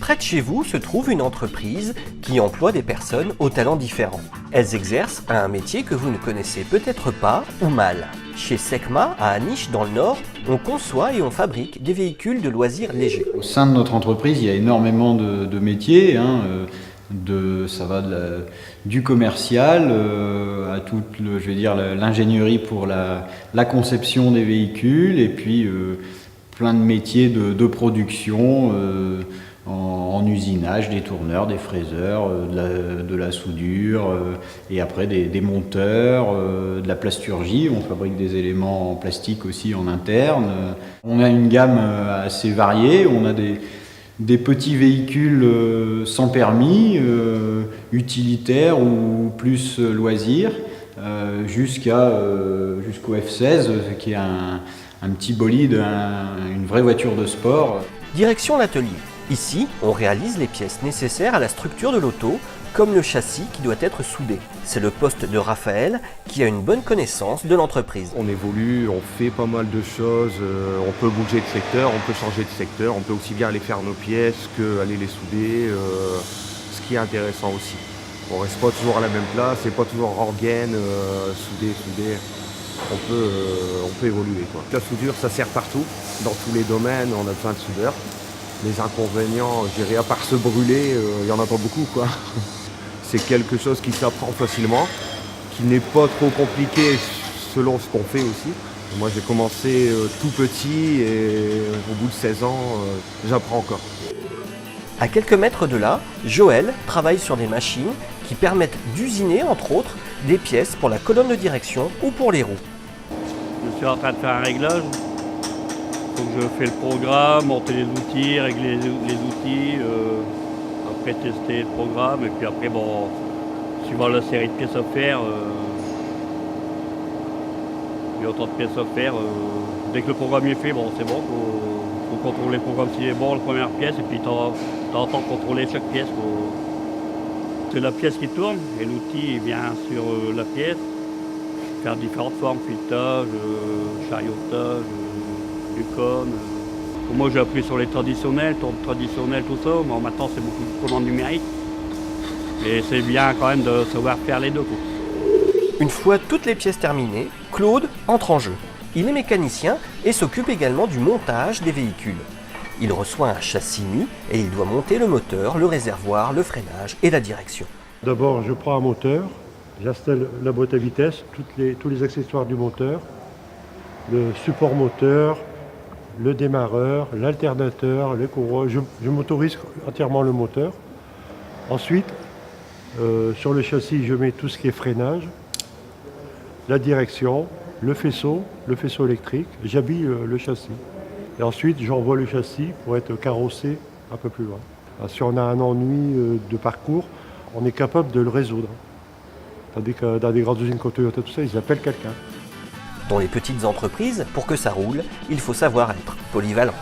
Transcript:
Près de chez vous se trouve une entreprise qui emploie des personnes aux talents différents. Elles exercent un métier que vous ne connaissez peut-être pas ou mal. Chez Secma, à Aniche dans le Nord, on conçoit et on fabrique des véhicules de loisirs légers. Au sein de notre entreprise, il y a énormément de métiers. Ça va du commercial à toute l'ingénierie pour la conception des véhicules, et puis plein de métiers de production en usinage, des tourneurs, des fraiseurs, de la soudure, et après des monteurs, de la plasturgie. On fabrique des éléments en plastique aussi en interne. On a une gamme assez variée. On a des petits véhicules sans permis, utilitaires ou plus loisirs, jusqu'au F16, qui est un petit bolide, une vraie voiture de sport. Direction l'atelier. Ici, on réalise les pièces nécessaires à la structure de l'auto, comme le châssis qui doit être soudé. C'est le poste de Raphaël qui a une bonne connaissance de l'entreprise. On évolue, on fait pas mal de choses, on peut bouger de secteur, on peut changer de secteur, on peut aussi bien aller faire nos pièces qu'aller les souder, ce qui est intéressant aussi. On reste pas toujours à la même place, c'est pas toujours organe, souder. On peut évoluer, quoi. La soudure, ça sert partout, dans tous les domaines, on a besoin de soudeurs. Les inconvénients, je dirais, à part se brûler, il n'y en a pas beaucoup, quoi. C'est quelque chose qui s'apprend facilement, qui n'est pas trop compliqué selon ce qu'on fait aussi. Moi, j'ai commencé tout petit et au bout de 16 ans, j'apprends encore. À quelques mètres de là, Joël travaille sur des machines qui permettent d'usiner, entre autres, des pièces pour la colonne de direction ou pour les roues. Je suis en train de faire un réglage. Donc je fais le programme, monter les outils, régler les outils, après tester le programme, et puis après, suivant la série de pièces à faire, il y a autant de pièces à faire. Dès que le programme est fait, c'est bon. Faut contrôler le programme s'il est bon, la première pièce, et puis de temps en temps contrôler chaque pièce. C'est la pièce qui tourne, et l'outil vient sur la pièce, faire différentes formes, filetage, chariotage, du cône. Moi j'ai appris sur les traditionnels, tournes traditionnelles, tout ça. Maintenant c'est beaucoup de commandes numériques. Et c'est bien quand même de savoir faire les deux, quoi. Une fois toutes les pièces terminées, Claude entre en jeu. Il est mécanicien et s'occupe également du montage des véhicules. Il reçoit un châssis nu et il doit monter le moteur, le réservoir, le freinage et la direction. D'abord, je prends un moteur, j'installe la boîte à vitesse, tous les accessoires du moteur, le support moteur, le démarreur, l'alternateur, les courroies. Je motorise entièrement le moteur. Ensuite, sur le châssis, je mets tout ce qui est freinage, la direction, le faisceau électrique. J'habille le châssis. Et ensuite, j'envoie le châssis pour être carrossé un peu plus loin. Si on a un ennui de parcours, on est capable de le résoudre. Tandis que dans des grandes usines comme Toyota, tout ça, ils appellent quelqu'un. Dans les petites entreprises, pour que ça roule, il faut savoir être polyvalent.